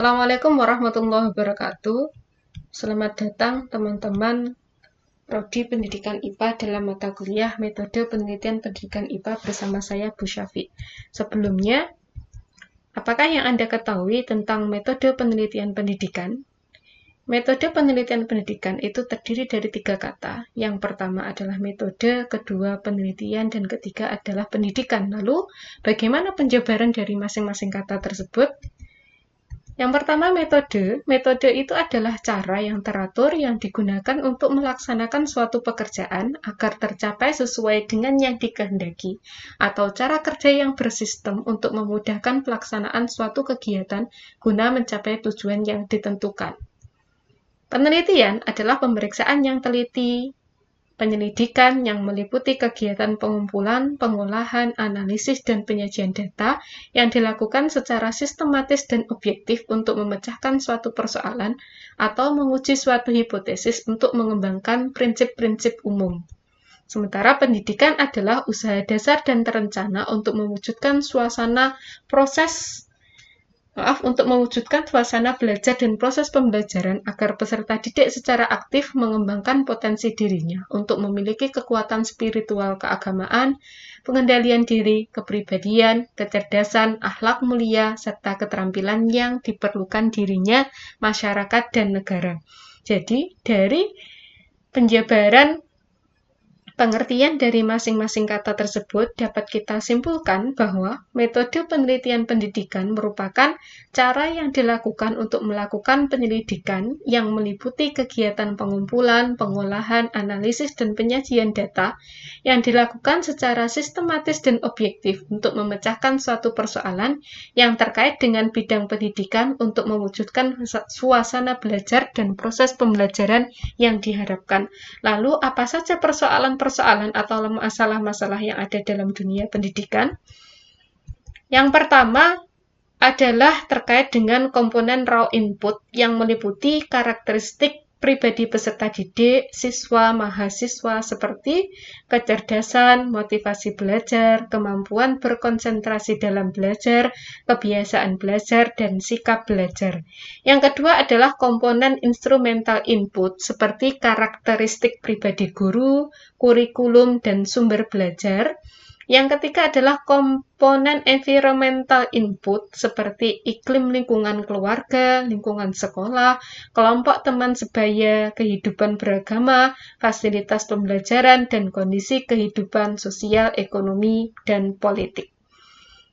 Assalamualaikum warahmatullahi wabarakatuh. Selamat datang teman-teman Prodi Pendidikan IPA dalam mata kuliah Metode Penelitian Pendidikan IPA bersama saya Bu Syafiq. Sebelumnya, apakah yang Anda ketahui tentang metode penelitian pendidikan? Metode penelitian pendidikan itu terdiri dari 3 kata. Yang pertama adalah metode, kedua penelitian, dan ketiga adalah pendidikan. Lalu, bagaimana penjabaran dari masing-masing kata tersebut? Yang pertama metode. Metode itu adalah cara yang teratur yang digunakan untuk melaksanakan suatu pekerjaan agar tercapai sesuai dengan yang dikehendaki, atau cara kerja yang bersistem untuk memudahkan pelaksanaan suatu kegiatan guna mencapai tujuan yang ditentukan. Penelitian adalah pemeriksaan yang teliti, penyelidikan yang meliputi kegiatan pengumpulan, pengolahan, analisis, dan penyajian data yang dilakukan secara sistematis dan objektif untuk memecahkan suatu persoalan atau menguji suatu hipotesis untuk mengembangkan prinsip-prinsip umum. Sementara pendidikan adalah usaha dasar dan terencana untuk mewujudkan suasana belajar dan proses pembelajaran agar peserta didik secara aktif mengembangkan potensi dirinya untuk memiliki kekuatan spiritual keagamaan, pengendalian diri, kepribadian, kecerdasan, akhlak mulia, serta keterampilan yang diperlukan dirinya, masyarakat, dan negara. Jadi, dari penjabaran pengertian dari masing-masing kata tersebut dapat kita simpulkan bahwa metode penelitian pendidikan merupakan cara yang dilakukan untuk melakukan penyelidikan yang meliputi kegiatan pengumpulan, pengolahan, analisis, dan penyajian data yang dilakukan secara sistematis dan objektif untuk memecahkan suatu persoalan yang terkait dengan bidang pendidikan untuk mewujudkan suasana belajar dan proses pembelajaran yang diharapkan. Lalu, apa saja persoalan atau masalah-masalah yang ada dalam dunia pendidikan? Yang pertama adalah terkait dengan komponen raw input yang meliputi karakteristik pribadi peserta didik, siswa, mahasiswa seperti kecerdasan, motivasi belajar, kemampuan berkonsentrasi dalam belajar, kebiasaan belajar, dan sikap belajar. Yang kedua adalah komponen instrumental input seperti karakteristik pribadi guru, kurikulum, dan sumber belajar. Yang ketiga adalah komponen environmental input seperti iklim lingkungan keluarga, lingkungan sekolah, kelompok teman sebaya, kehidupan beragama, fasilitas pembelajaran, dan kondisi kehidupan sosial, ekonomi, dan politik.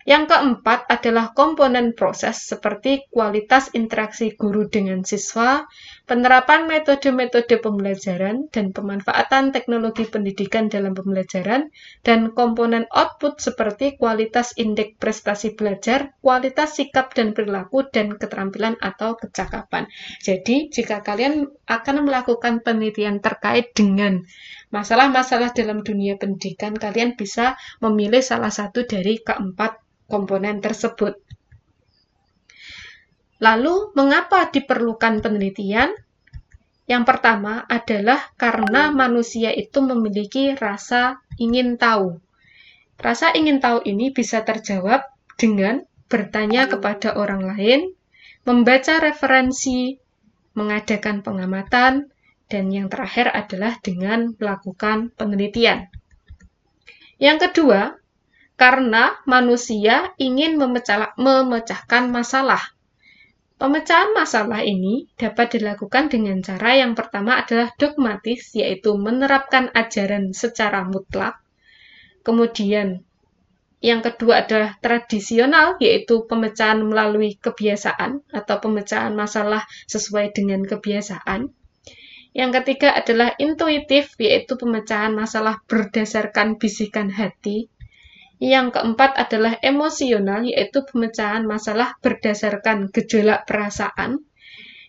Yang keempat adalah komponen proses seperti kualitas interaksi guru dengan siswa, penerapan metode-metode pembelajaran, dan pemanfaatan teknologi pendidikan dalam pembelajaran, dan komponen output seperti kualitas indeks prestasi belajar, kualitas sikap dan perilaku, dan keterampilan atau kecakapan. Jadi, jika kalian akan melakukan penelitian terkait dengan masalah-masalah dalam dunia pendidikan, kalian bisa memilih salah satu dari keempat komponen tersebut. Lalu, mengapa diperlukan penelitian? Yang pertama adalah karena manusia itu memiliki rasa ingin tahu. Rasa ingin tahu ini bisa terjawab dengan bertanya kepada orang lain, membaca referensi, mengadakan pengamatan, dan yang terakhir adalah dengan melakukan penelitian. Yang kedua, karena manusia ingin memecahkan masalah. Pemecahan masalah ini dapat dilakukan dengan cara yang pertama adalah dogmatis, yaitu menerapkan ajaran secara mutlak. Kemudian, yang kedua adalah tradisional, yaitu pemecahan melalui kebiasaan atau pemecahan masalah sesuai dengan kebiasaan. Yang ketiga adalah intuitif, yaitu pemecahan masalah berdasarkan bisikan hati. Yang keempat adalah emosional, yaitu pemecahan masalah berdasarkan gejolak perasaan.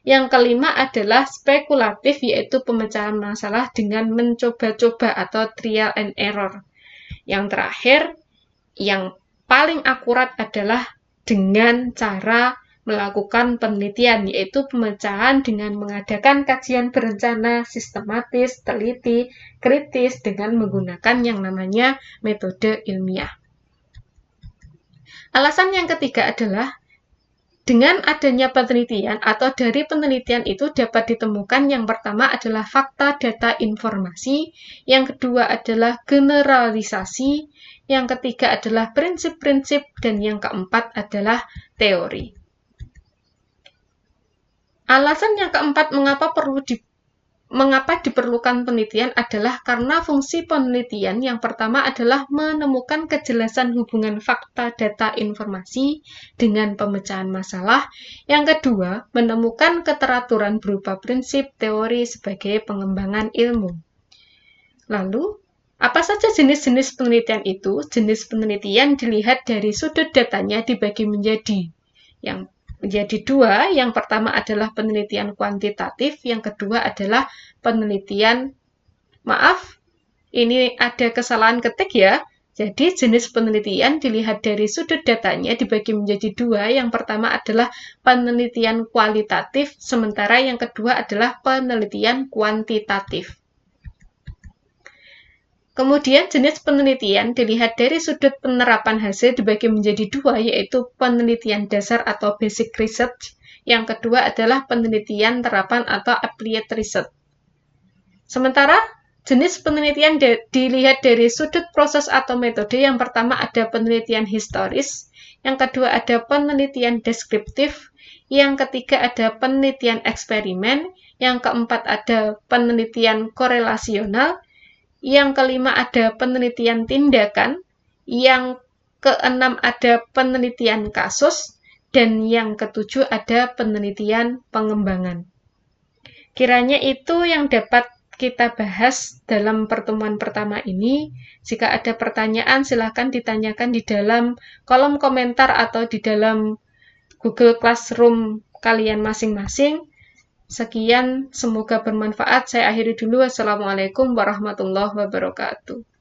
Yang kelima adalah spekulatif, yaitu pemecahan masalah dengan mencoba-coba atau trial and error. Yang terakhir, yang paling akurat adalah dengan cara melakukan penelitian, yaitu pemecahan dengan mengadakan kajian berencana, sistematis, teliti, kritis dengan menggunakan yang namanya metode ilmiah. Alasan yang ketiga adalah Dengan adanya penelitian atau dari penelitian itu dapat ditemukan yang pertama adalah fakta, data, informasi, yang kedua adalah generalisasi, yang ketiga adalah prinsip-prinsip, dan yang keempat adalah teori. Alasan yang keempat mengapa diperlukan penelitian adalah karena fungsi penelitian yang pertama adalah menemukan kejelasan hubungan fakta, data, informasi dengan pemecahan masalah. Yang kedua, menemukan keteraturan berupa prinsip, teori sebagai pengembangan ilmu. Lalu, apa saja jenis-jenis penelitian itu? Jenis penelitian dilihat dari sudut datanya dibagi menjadi dua. Yang pertama adalah penelitian kuantitatif, yang kedua adalah penelitian, ini ada kesalahan ketik ya. Jadi jenis penelitian dilihat dari sudut datanya dibagi menjadi dua. Yang pertama adalah penelitian kualitatif, sementara yang kedua adalah penelitian kuantitatif. Kemudian jenis penelitian dilihat dari sudut penerapan hasil dibagi menjadi dua, yaitu penelitian dasar atau basic research. Yang kedua adalah penelitian terapan atau applied research. Sementara jenis penelitian dilihat dari sudut proses atau metode. Yang pertama ada penelitian historis, yang kedua ada penelitian deskriptif, yang ketiga ada penelitian eksperimen, yang keempat ada penelitian korelasional, yang kelima ada penelitian tindakan, yang keenam ada penelitian kasus, dan yang ketujuh ada penelitian pengembangan. Kiranya itu yang dapat kita bahas dalam pertemuan pertama ini. Jika ada pertanyaan, silakan ditanyakan di dalam kolom komentar atau di dalam Google Classroom kalian masing-masing. Sekian, semoga bermanfaat. Saya akhiri dulu. Wassalamualaikum warahmatullahi wabarakatuh.